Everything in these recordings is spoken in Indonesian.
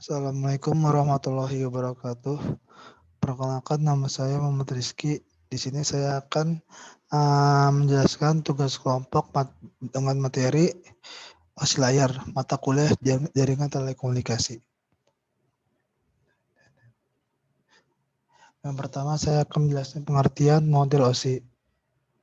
Assalamualaikum warahmatullahi wabarakatuh. Perkenalkan, nama saya Muhammad Rizky. Di sini saya akan menjelaskan tugas kelompok dengan materi OSI layar mata kuliah jaringan telekomunikasi. Yang pertama, saya akan menjelaskan pengertian model OSI.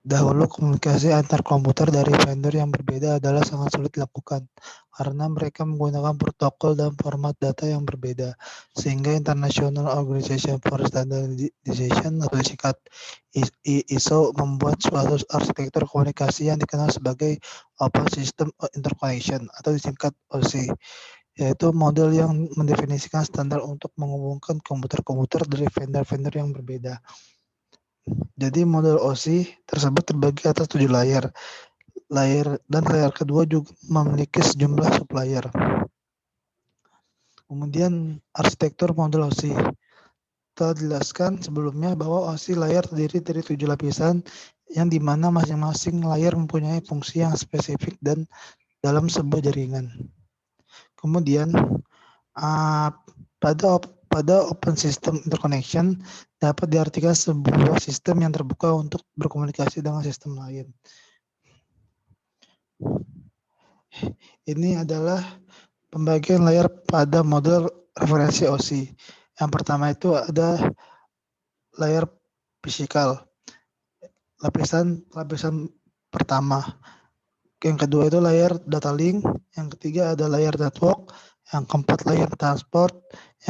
Dahulu, komunikasi antar komputer dari vendor yang berbeda adalah sangat sulit dilakukan karena mereka menggunakan protokol dan format data yang berbeda, sehingga International Organization for Standardization atau disingkat ISO membuat suatu arsitektur komunikasi yang dikenal sebagai Open System Interconnection atau disingkat OSI, yaitu model yang mendefinisikan standar untuk menghubungkan komputer-komputer dari vendor-vendor yang berbeda. Jadi model OSI tersebut terbagi atas 7 layar. Layar kedua juga memiliki sejumlah sublayer. Kemudian arsitektur model OSI. Telah dijelaskan sebelumnya bahwa OSI layar terdiri dari 7 lapisan yang dimana masing-masing layar mempunyai fungsi yang spesifik dan dalam sebuah jaringan. Kemudian pada Open System Interconnection dapat diartikan sebuah sistem yang terbuka untuk berkomunikasi dengan sistem lain. Ini adalah pembagian layar pada model referensi OSI. Yang pertama itu ada layar fisikal, lapisan pertama. Yang kedua itu layar data link, yang ketiga ada layar network, yang keempat layar transport,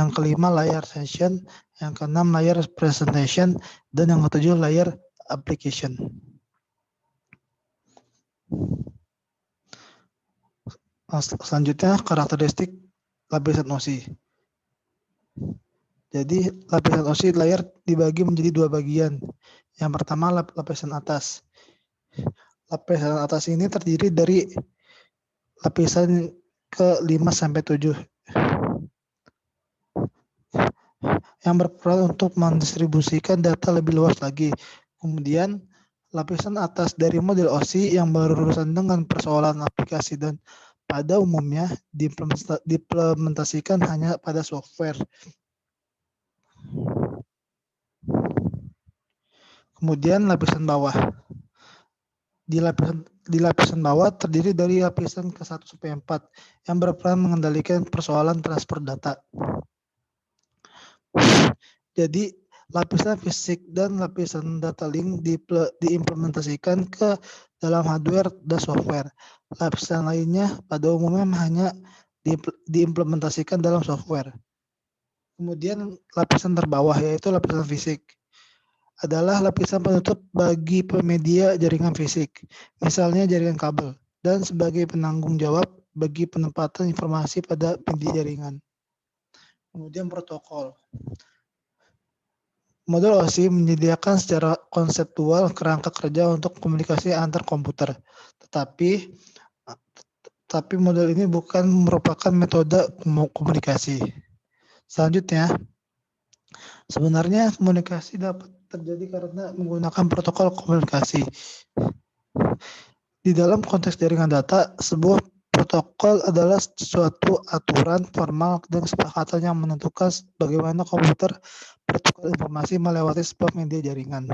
yang kelima layar session, yang keenam layar presentation, dan yang ketujuh layar application. Selanjutnya karakteristik lapisan OSI. Jadi lapisan OSI layar dibagi menjadi dua bagian. Yang pertama lapisan atas. Lapisan atas ini terdiri dari lapisan ke-5 sampai 7 yang berperan untuk mendistribusikan data lebih luas lagi. Kemudian lapisan atas dari model OSI yang berurusan dengan persoalan aplikasi dan pada umumnya diimplementasikan hanya pada software. Kemudian lapisan bawah. Di lapisan bawah terdiri dari lapisan ke-1 sampai 4 yang berperan mengendalikan persoalan transfer data. Jadi lapisan fisik dan lapisan data link diimplementasikan ke dalam hardware dan software. Lapisan lainnya pada umumnya hanya diimplementasikan dalam software. Kemudian lapisan terbawah yaitu lapisan fisik adalah lapisan penutup bagi penyedia jaringan fisik, misalnya jaringan kabel, dan sebagai penanggung jawab bagi penempatan informasi pada penyedia jaringan. Kemudian protokol. Model OSI menyediakan secara konseptual kerangka kerja untuk komunikasi antar komputer, tetapi model ini bukan merupakan metode komunikasi. Selanjutnya, sebenarnya komunikasi dapat terjadi karena menggunakan protokol komunikasi. Di dalam konteks jaringan data, sebuah protokol adalah suatu aturan formal dan kesepakatan yang menentukan bagaimana komputer bertukar informasi melewati sebuah media jaringan.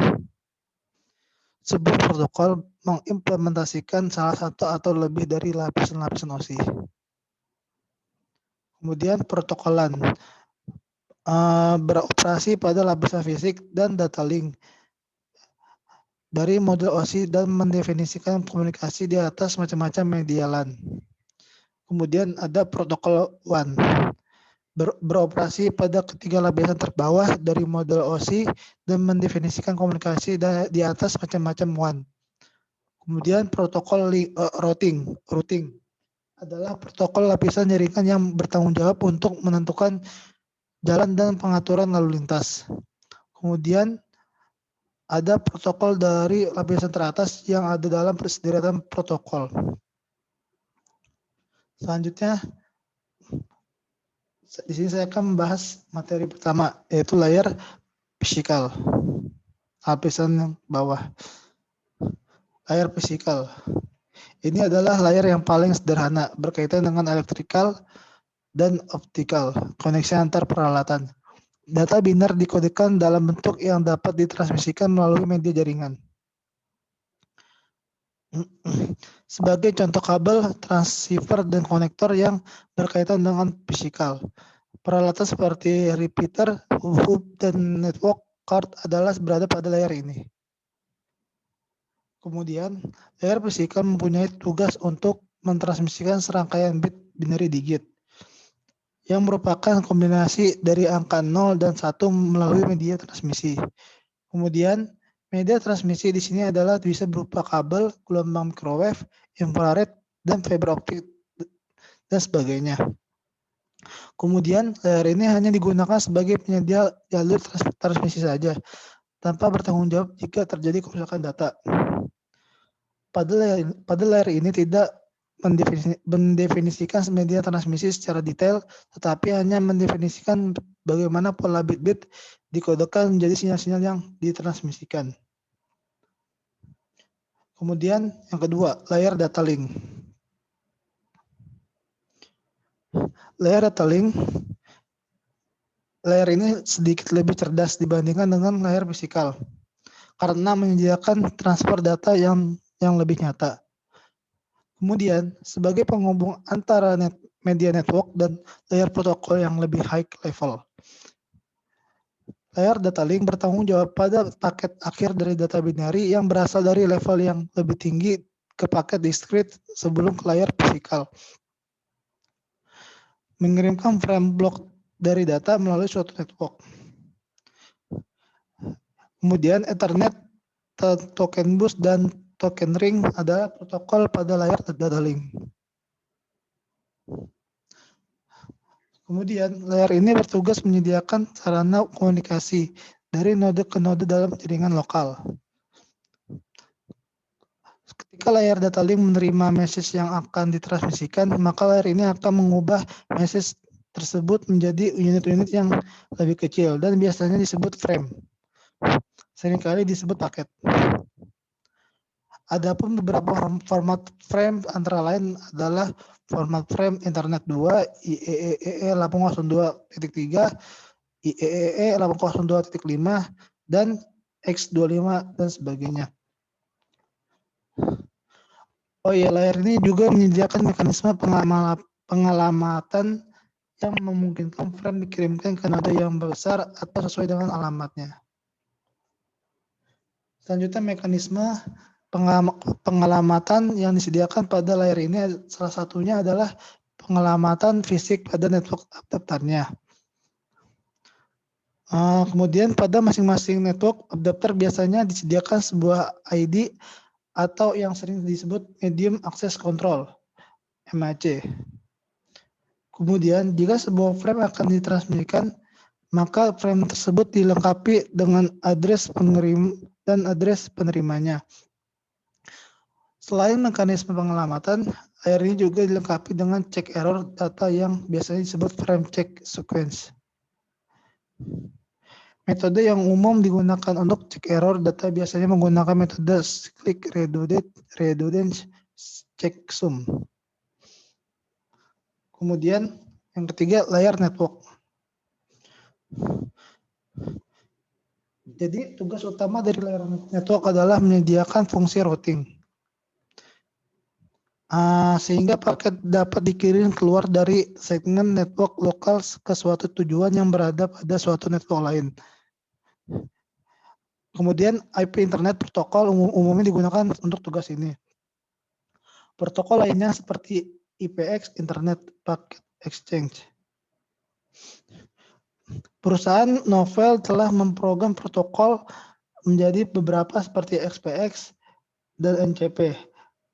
Sebuah protokol mengimplementasikan salah satu atau lebih dari lapisan-lapisan OSI. Kemudian protokolan beroperasi pada lapisan fisik dan data link dari model OSI dan mendefinisikan komunikasi di atas macam-macam media LAN. Kemudian ada protokol WAN beroperasi pada ketiga lapisan terbawah dari model OSI dan mendefinisikan komunikasi di atas macam-macam WAN. Kemudian protokol routing adalah protokol lapisan jaringan yang bertanggung jawab untuk menentukan jalan dan pengaturan lalu lintas. Kemudian ada protokol dari lapisan teratas yang ada dalam deretan protokol. Selanjutnya, di sini saya akan membahas materi pertama, yaitu layar fisikal. Lapisan yang bawah. Layar fisikal. Ini adalah layar yang paling sederhana berkaitan dengan elektrikal dan optikal, koneksi antar peralatan. Data biner dikodekan dalam bentuk yang dapat ditransmisikan melalui media jaringan. Sebagai contoh kabel, transceiver, dan konektor yang berkaitan dengan fisikal. Peralatan seperti repeater, hub, dan network card adalah berada pada layar ini. Kemudian, layar fisikal mempunyai tugas untuk mentransmisikan serangkaian bit binary digit yang merupakan kombinasi dari angka 0 dan 1 melalui media transmisi. Kemudian, media transmisi di sini adalah bisa berupa kabel, gelombang microwave, infrared, dan fiber optik, dan sebagainya. Kemudian, layar ini hanya digunakan sebagai penyedia jalur transmisi saja, tanpa bertanggung jawab jika terjadi kerusakan data. Pada layar ini tidak mendefinisikan media transmisi secara detail, tetapi hanya mendefinisikan bagaimana pola bit-bit dikodekan menjadi sinyal-sinyal yang ditransmisikan. Kemudian yang kedua, layar data link. Layar ini sedikit lebih cerdas dibandingkan dengan layar fisikal karena menyediakan transfer data yang lebih nyata. Kemudian, sebagai penghubung antara media network dan layar protokol yang lebih high level, layar data link bertanggung jawab pada paket akhir dari data binary yang berasal dari level yang lebih tinggi ke paket diskrit sebelum ke layar fisikal. Mengirimkan frame block dari data melalui suatu network. Kemudian Ethernet, token bus, dan token ring adalah protokol pada layar data link. Kemudian layar ini bertugas menyediakan sarana komunikasi dari node ke node dalam jaringan lokal. Ketika layar data link menerima message yang akan ditransmisikan, maka layar ini akan mengubah message tersebut menjadi unit-unit yang lebih kecil dan biasanya disebut frame. Seringkali disebut paket. Adapun beberapa format frame antara lain adalah format frame Internet 2, IEEE 802.3, IEEE 802.5, dan X25, dan sebagainya. Oh iya, layar ini juga menyediakan mekanisme pengalamatan yang memungkinkan frame dikirimkan ke node yang besar atau sesuai dengan alamatnya. Selanjutnya, mekanisme pengalamatan yang disediakan pada layar ini salah satunya adalah pengalamatan fisik pada network adapternya. Kemudian pada masing-masing network adapter biasanya disediakan sebuah ID atau yang sering disebut medium access control, MAC. Kemudian jika sebuah frame akan ditransmisikan, maka frame tersebut dilengkapi dengan address pengirim dan address penerimanya. Selain mekanisme pengalamatan, layar ini juga dilengkapi dengan check error data yang biasanya disebut frame check sequence. Metode yang umum digunakan untuk cek error data biasanya menggunakan metode cyclic redundance checksum. Kemudian yang ketiga, layar network. Jadi tugas utama dari layar network adalah menyediakan fungsi routing. Sehingga paket dapat dikirim keluar dari segmen network lokal ke suatu tujuan yang berada pada suatu network lain. Kemudian IP Internet Protokol umumnya digunakan untuk tugas ini. Protokol lainnya seperti IPX, Internet Packet Exchange. Perusahaan Novell telah memprogram protokol menjadi beberapa seperti XPX dan NCP.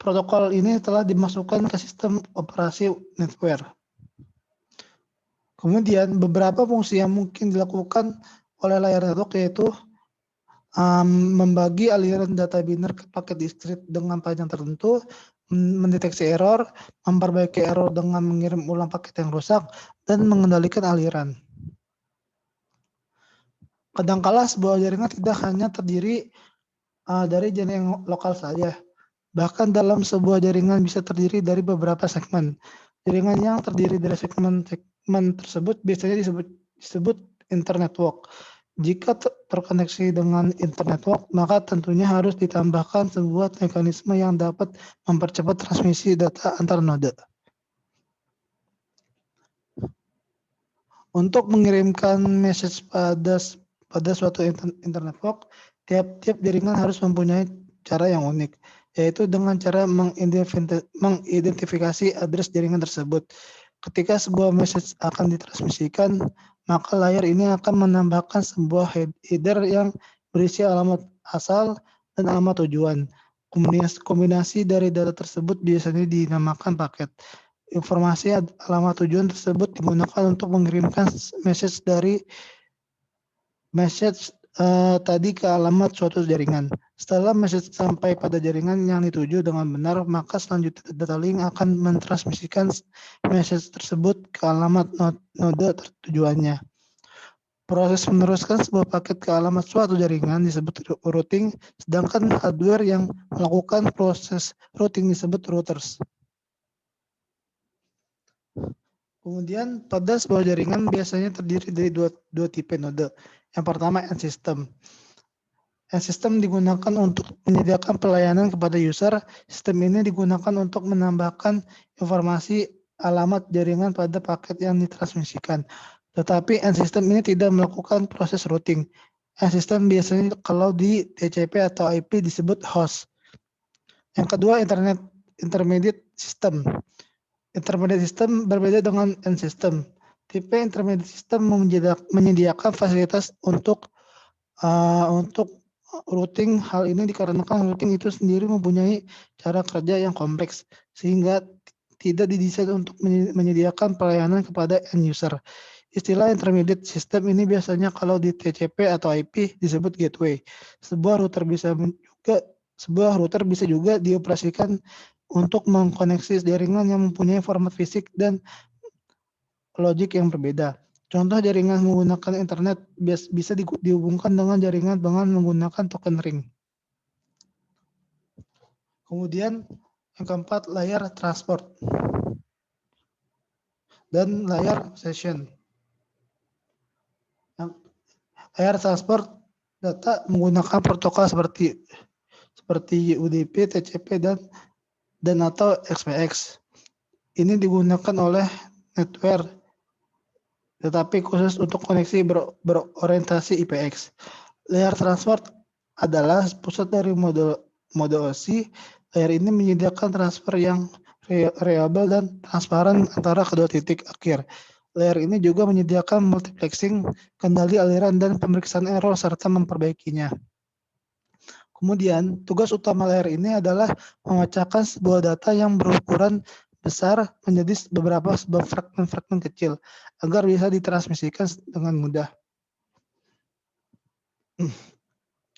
Protokol ini telah dimasukkan ke sistem operasi netware. Kemudian beberapa fungsi yang mungkin dilakukan oleh layar network yaitu membagi aliran data biner ke paket diskrit dengan panjang tertentu, mendeteksi error, memperbaiki error dengan mengirim ulang paket yang rusak, dan mengendalikan aliran. Kadangkala sebuah jaringan tidak hanya terdiri dari jaringan lokal saja. Bahkan dalam sebuah jaringan bisa terdiri dari beberapa segmen. Jaringan yang terdiri dari segmen fragment tersebut biasanya disebut internetwork. Jika terkoneksi dengan internetwork, maka tentunya harus ditambahkan sebuah mekanisme yang dapat mempercepat transmisi data antar node. Untuk mengirimkan message pada suatu internetwork, tiap-tiap jaringan harus mempunyai cara yang unik, yaitu dengan cara mengidentifikasi address jaringan tersebut. Ketika sebuah message akan ditransmisikan, maka layar ini akan menambahkan sebuah header yang berisi alamat asal dan alamat tujuan. Kombinasi dari data tersebut biasanya dinamakan paket. Informasi alamat tujuan tersebut digunakan untuk mengirimkan message tadi ke alamat suatu jaringan. Setelah message sampai pada jaringan yang dituju dengan benar, maka selanjutnya data link akan mentransmisikan message tersebut ke alamat node tujuannya. Proses meneruskan sebuah paket ke alamat suatu jaringan disebut routing, sedangkan hardware yang melakukan proses routing disebut routers. Kemudian pada sebuah jaringan biasanya terdiri dari dua tipe node. Yang pertama end system. End system digunakan untuk menyediakan pelayanan kepada user. Sistem ini digunakan untuk menambahkan informasi alamat jaringan pada paket yang ditransmisikan. Tetapi end system ini tidak melakukan proses routing. End system biasanya kalau di TCP atau IP disebut host. Yang kedua intermediate system. Intermediate system berbeda dengan end system. Tipe intermediate system menyediakan fasilitas untuk routing. Hal ini dikarenakan routing itu sendiri mempunyai cara kerja yang kompleks sehingga tidak didesain untuk menyediakan pelayanan kepada end user. Istilah intermediate system ini biasanya kalau di TCP atau IP disebut gateway. Sebuah router bisa juga dioperasikan untuk mengkoneksi jaringan yang mempunyai format fisik dan logik yang berbeda. Contoh jaringan menggunakan internet bisa dihubungkan dengan jaringan dengan menggunakan token ring. Kemudian yang keempat, layar transport dan layar session. Layar transport data menggunakan protokol seperti UDP, TCP dan atau XPX. Ini digunakan oleh network, tetapi khusus untuk koneksi berorientasi IPX. Layar transport adalah pusat dari mode OSI. Layar ini menyediakan transfer yang reliable dan transparan antara kedua titik akhir. Layar ini juga menyediakan multiplexing, kendali aliran, dan pemeriksaan error serta memperbaikinya. Kemudian, tugas utama layar ini adalah memecahkan sebuah data yang berukuran besar menjadi beberapa fragmen kecil agar bisa ditransmisikan dengan mudah.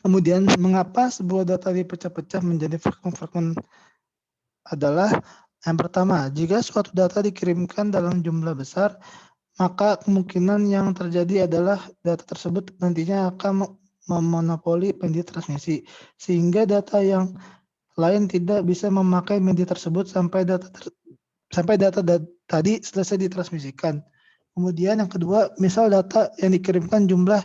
Kemudian, mengapa sebuah data dipecah-pecah menjadi fragmen adalah yang pertama, jika suatu data dikirimkan dalam jumlah besar, maka kemungkinan yang terjadi adalah data tersebut nantinya akan memonopoli media transmisi, sehingga data yang lain tidak bisa memakai media tersebut sampai data tadi selesai ditransmisikan. Kemudian yang kedua, misal data yang dikirimkan jumlah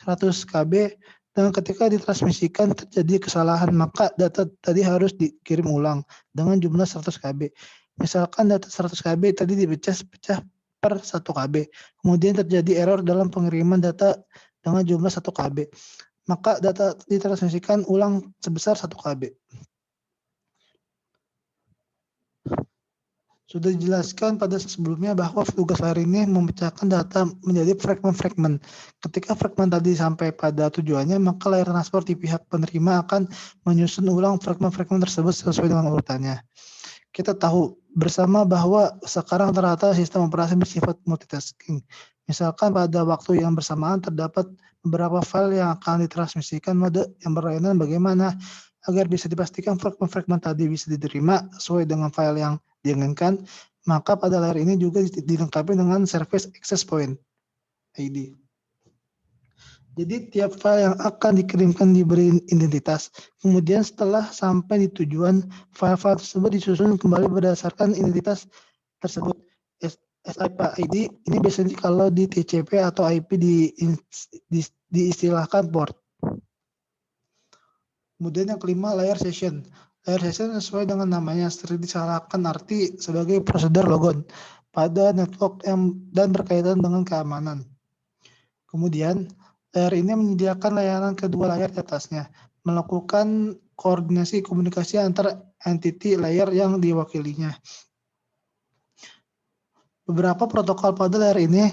100 KB dan ketika ditransmisikan terjadi kesalahan, maka data tadi harus dikirim ulang dengan jumlah 100 KB. Misalkan data 100 KB tadi dipecah per 1 KB. Kemudian terjadi error dalam pengiriman data dengan jumlah 1 KB. Maka data ditransmisikan ulang sebesar 1 KB. Sudah dijelaskan pada sebelumnya bahwa tugas layar ini memecahkan data menjadi fragmen-fragmen. Ketika fragmen tadi sampai pada tujuannya, maka layar transport di pihak penerima akan menyusun ulang fragmen-fragmen tersebut sesuai dengan urutannya. Kita tahu bersama bahwa sekarang rata-rata sistem operasi bersifat multitasking. Misalkan pada waktu yang bersamaan terdapat beberapa file yang akan ditransmisikan, mode yang berlainan bagaimana agar bisa dipastikan fragmen-fragmen tadi bisa diterima sesuai dengan file yang diinginkan, maka pada layar ini juga dilengkapi dengan Service Access Point ID. Jadi tiap file yang akan dikirimkan diberi identitas. Kemudian setelah sampai di tujuan, file-file tersebut disusun kembali berdasarkan identitas tersebut. SIP ID ini biasanya kalau di TCP atau IP diistilahkan port. Kemudian yang kelima, layer session. Layer session sesuai dengan namanya sering disalahkan arti sebagai prosedur logon pada network dan berkaitan dengan keamanan. Kemudian, layer ini menyediakan layanan kedua layar di atasnya, melakukan koordinasi komunikasi antar entity layer yang diwakilinya. Beberapa protokol pada layer ini,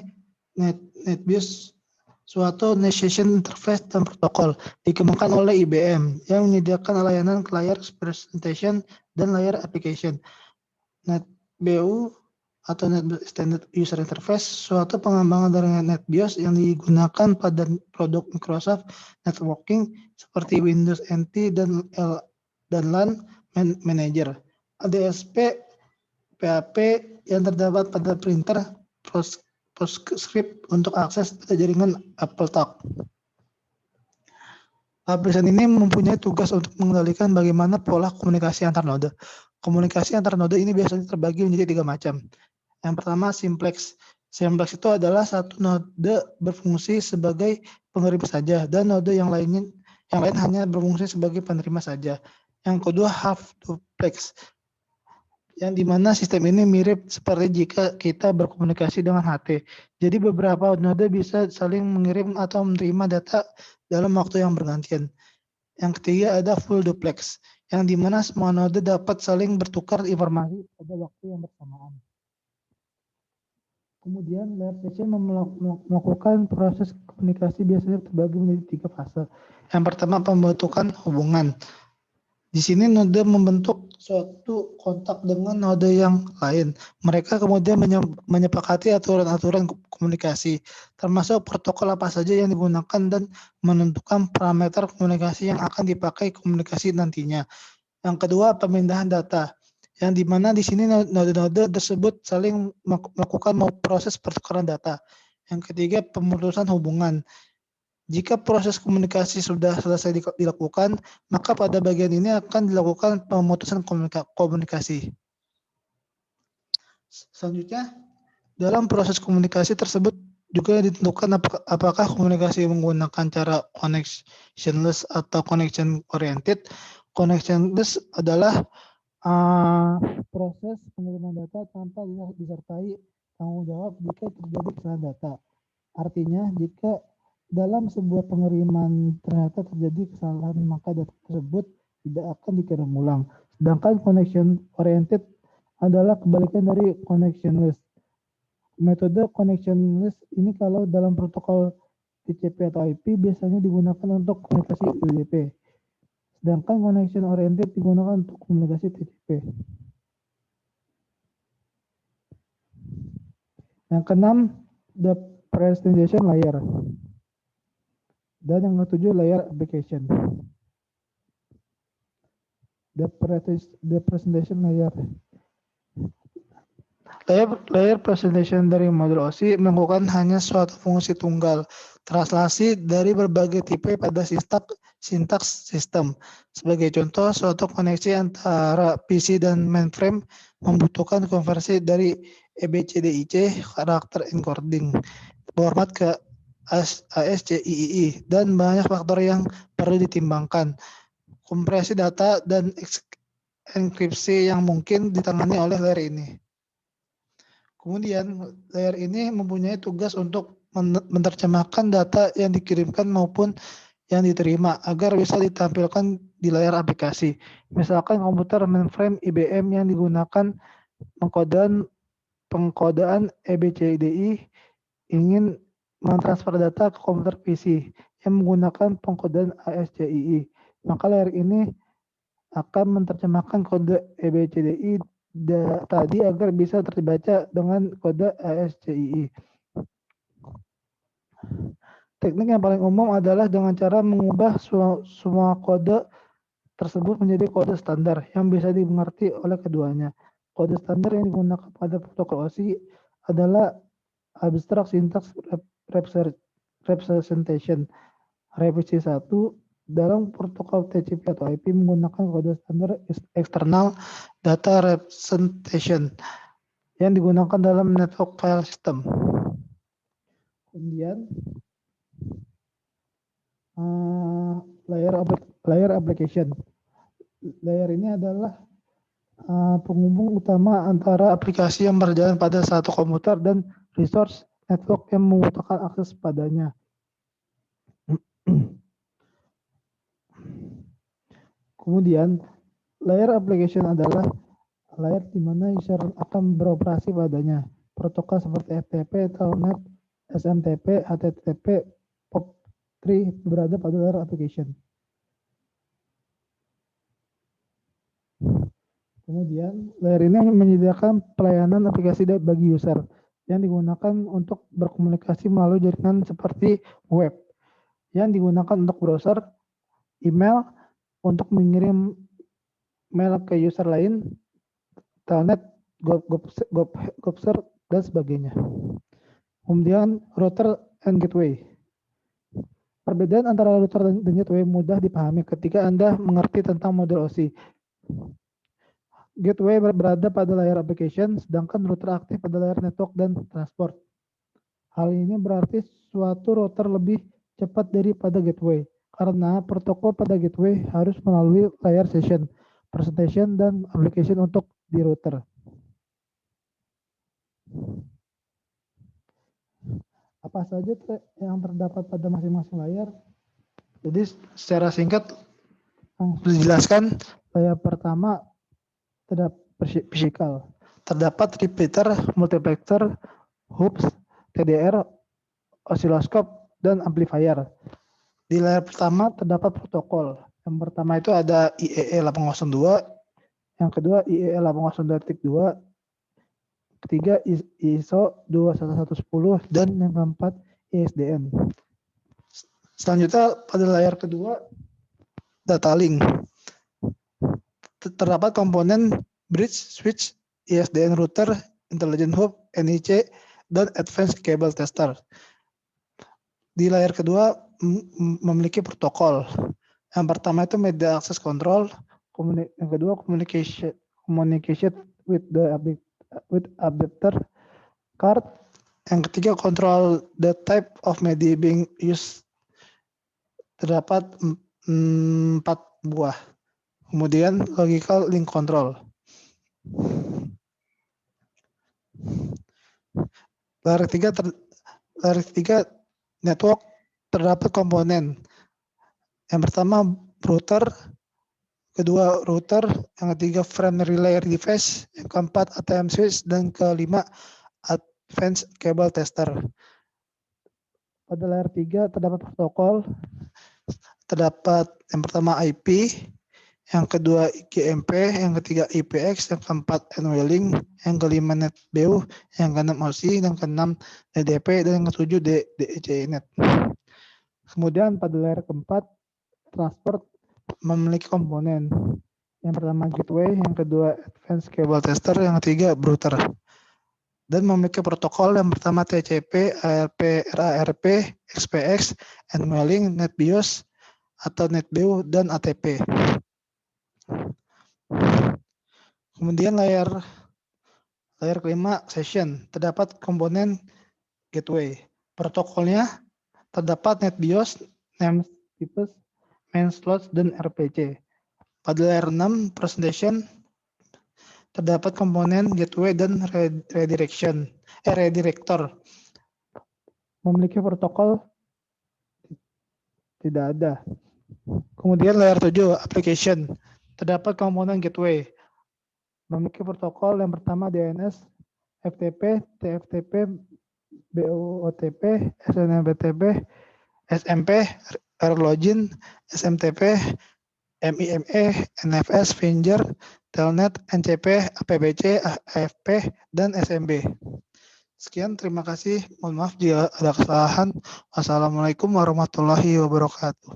NetBIOS, suatu Negotiation Interface dan protokol, dikembangkan oleh IBM yang menyediakan layanan layer presentation dan layer application. NetBIOS atau NetBIOS Standard User Interface, suatu pengembangan dari NetBIOS yang digunakan pada produk Microsoft Networking seperti Windows NT dan LAN Manager. ADSP PHP yang terdapat pada printer PostScript untuk akses pada jaringan AppleTalk. Lapisan ini mempunyai tugas untuk mengendalikan bagaimana pola komunikasi antar node. Komunikasi antar node ini biasanya terbagi menjadi 3 macam. Yang pertama, simplex. Simplex itu adalah satu node berfungsi sebagai pengirim saja dan node yang lain hanya berfungsi sebagai penerima saja. Yang kedua, half duplex, yang dimana sistem ini mirip seperti jika kita berkomunikasi dengan HT. Jadi beberapa node bisa saling mengirim atau menerima data dalam waktu yang bergantian. Yang ketiga ada full duplex, yang dimana semua node dapat saling bertukar informasi pada waktu yang bersamaan. Kemudian layer session melakukan proses komunikasi biasanya terbagi menjadi 3 fase. Yang pertama, pembentukan hubungan. Di sini node membentuk suatu kontak dengan node yang lain. Mereka kemudian menyepakati aturan-aturan komunikasi, termasuk protokol apa saja yang digunakan dan menentukan parameter komunikasi yang akan dipakai komunikasi nantinya. Yang kedua, pemindahan data, yang dimana di sini node-node tersebut saling melakukan proses pertukaran data. Yang ketiga, pemutusan hubungan. Jika proses komunikasi sudah selesai dilakukan, maka pada bagian ini akan dilakukan pemutusan komunikasi. Selanjutnya, dalam proses komunikasi tersebut juga ditentukan apakah komunikasi menggunakan cara connectionless atau connection oriented. Connectionless adalah proses pengiriman data tanpa disertai tanggung jawab jika terjadi kesalahan data. Artinya, jika dalam sebuah pengiriman ternyata terjadi kesalahan, maka data tersebut tidak akan dikirim ulang. Sedangkan connection oriented adalah kebalikan dari connectionless. Metode connectionless ini kalau dalam protokol TCP atau IP biasanya digunakan untuk komunikasi UDP. Sedangkan connection oriented digunakan untuk komunikasi TCP. Yang keenam, the presentation layer. Dan yang ketujuh, layer application. The presentation layer. Layer presentation dari modul OSI melakukan hanya suatu fungsi tunggal, translasi dari berbagai tipe pada sintaks sistem. Sebagai contoh, suatu koneksi antara PC dan mainframe membutuhkan konversi dari EBCDIC karakter encoding format ke ASCII dan banyak faktor yang perlu ditimbangkan. Kompresi data dan enkripsi yang mungkin ditangani oleh layer ini. Kemudian layer ini mempunyai tugas untuk menerjemahkan data yang dikirimkan maupun yang diterima agar bisa ditampilkan di layar aplikasi. Misalkan komputer mainframe IBM yang digunakan pengkodaan EBCDI ingin mentransfer data ke komputer PC yang menggunakan pengkodaan ASCII. Maka layer ini akan menerjemahkan kode EBCDI tadi agar bisa terbaca dengan kode ASCII. Teknik yang paling umum adalah dengan cara mengubah semua kode tersebut menjadi kode standar yang bisa dimengerti oleh keduanya. Kode standar yang digunakan pada protokol OSI adalah Abstract Syntax Representation. Revisi 1 dalam protokol TCP atau IP menggunakan kode standar External Data Representation yang digunakan dalam network file system. Kemudian layer application. Layer ini adalah penghubung utama antara aplikasi yang berjalan pada satu komputer dan resource network yang membutuhkan akses padanya. Kemudian, layer application adalah layer di mana user akan beroperasi padanya. Protokol seperti FTP, Telnet, SMTP, HTTP, POP3 berada pada layer application. Kemudian, layer ini menyediakan pelayanan aplikasi bagi user yang digunakan untuk berkomunikasi melalui jaringan seperti web, yang digunakan untuk browser, email, untuk mengirim mail ke user lain, telnet, gopser, dan sebagainya. Kemudian, router and gateway. Perbedaan antara router dan gateway mudah dipahami ketika Anda mengerti tentang model OSI. Gateway berada pada layar application, sedangkan router aktif pada layar network dan transport. Hal ini berarti suatu router lebih cepat daripada gateway, karena protokol pada gateway harus melalui layar session, presentation, dan application untuk di router. Apa saja yang terdapat pada masing-masing layar? Jadi secara singkat dijelaskan, layar pertama terdapat fisikal, terdapat repeater, multiplexer, hubs, TDR, osiloskop, dan amplifier. Di layar pertama terdapat protokol. Yang pertama itu ada IEE 802, yang kedua IEE 802.2, ketiga ISO 21110, dan yang keempat ISDN. Selanjutnya pada layar kedua data link. Terdapat komponen bridge, switch, ISDN router, intelligent hub, NIC, dan advanced cable tester. Di layar kedua memiliki protokol. Yang pertama itu media access control, yang kedua communication with adapter card, yang ketiga control the type of media being used. Terdapat 4 buah. Kemudian logical link control. Layar ketiga network, terdapat komponen. Yang pertama router, kedua router, yang ketiga primary layer device, yang keempat ATM switch, dan kelima advanced cable tester. Pada layar 3 terdapat protokol, terdapat yang pertama IP, yang kedua GMP, yang ketiga IPX, yang keempat NVLink, yang kelima NetBEU, yang keenam OSI, yang keenam DDP, dan yang ketujuh DECnet. Kemudian pada layar keempat, transport memiliki komponen. Yang pertama gateway, yang kedua advanced cable tester, yang ketiga router. Dan memiliki protokol yang pertama TCP, ARP, RARP, XPX, NVLink, NetBIOS atau NetBEU, dan ATP. Kemudian layar kelima session, terdapat komponen gateway. Protokolnya terdapat NetBIOS, namespace, main slots, dan RPC. Pada layar 6 presentation terdapat komponen gateway dan redirector. Memiliki protokol tidak ada. Kemudian layar 7 application, terdapat komponen gateway. Memiliki protokol yang pertama DNS, FTP, TFTP, BOOTP, SNMPTP, SMP, Airlogin, SMTP, MIME, NFS, Finger, Telnet, NCP, APBC, AFP, dan SMB. Sekian, terima kasih. Mohon maaf jika ada kesalahan. Wassalamualaikum warahmatullahi wabarakatuh.